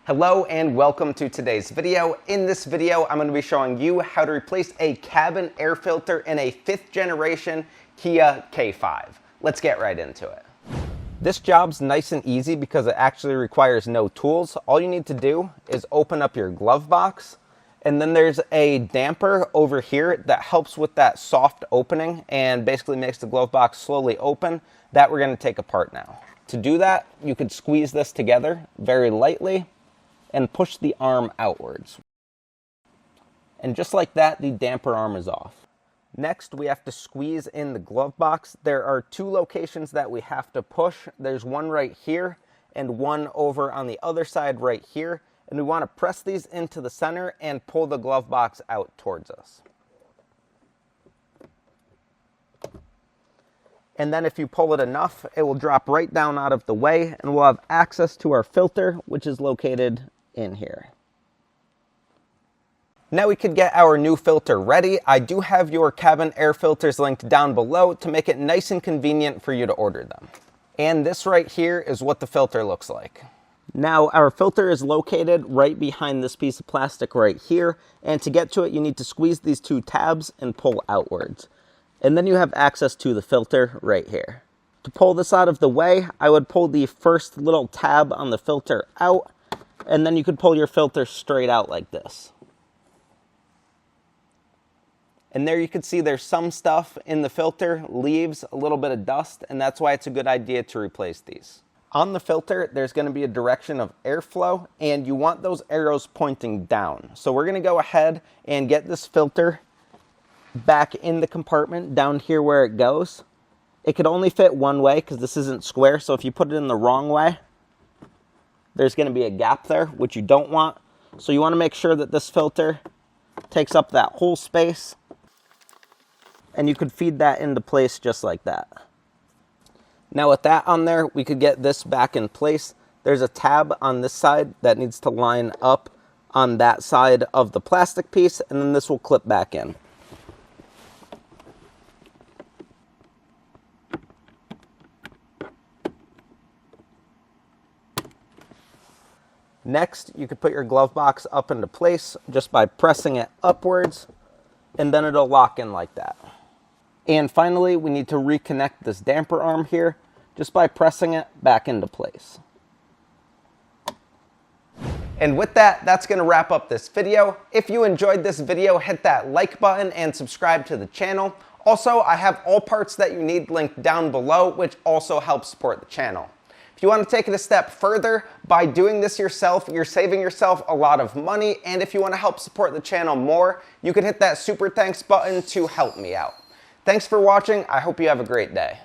Hello and welcome to today's video. In this video, I'm going to be showing you how to replace a cabin air filter in a 5th generation Kia K5. Let's get right into it. This job's nice and easy because it actually requires no tools. All you need to do is open up your glove box, and then there's a damper over here that helps with that soft opening and basically makes the glove box slowly open. That we're going to take apart now. To do that, you could squeeze this together very lightly and push the arm outwards. And just like that, the damper arm is off. Next, we have to squeeze in the glove box. There are 2 locations that we have to push. There's one right here and one over on the other side right here. And we want to press these into the center and pull the glove box out towards us. And then if you pull it enough, it will drop right down out of the way and we'll have access to our filter, which is located in here. Now we could get our new filter ready. I do have your cabin air filters linked down below to make it nice and convenient for you to order them. And this right here is what the filter looks like. Now our filter is located right behind this piece of plastic right here, and to get to it you need to squeeze these 2 tabs and pull outwards. And then you have access to the filter right here. To pull this out of the way, I would pull the first little tab on the filter out, and then you could pull your filter straight out like this. And there you can see there's some stuff in the filter, leaves, a little bit of dust, and that's why it's a good idea to replace these. On the filter, there's going to be a direction of airflow, and you want those arrows pointing down. So we're going to go ahead and get this filter back in the compartment down here where it goes. It could only fit one way because this isn't square, so if you put it in the wrong way, there's going to be a gap there, which you don't want. So you want to make sure that this filter takes up that whole space, and you could feed that into place just like that. Now with that on there, we could get this back in place. There's a tab on this side that needs to line up on that side of the plastic piece, and then this will clip back in. Next, you could put your glove box up into place just by pressing it upwards, and then it'll lock in like that. And finally, we need to reconnect this damper arm here just by pressing it back into place. And with that, that's going to wrap up this video. If you enjoyed this video, hit that like button and subscribe to the channel. Also, I have all parts that you need linked down below, which also helps support the channel. If you want to take it a step further, by doing this yourself, you're saving yourself a lot of money, and if you want to help support the channel more, you can hit that super thanks button to help me out. Thanks for watching. I hope you have a great day.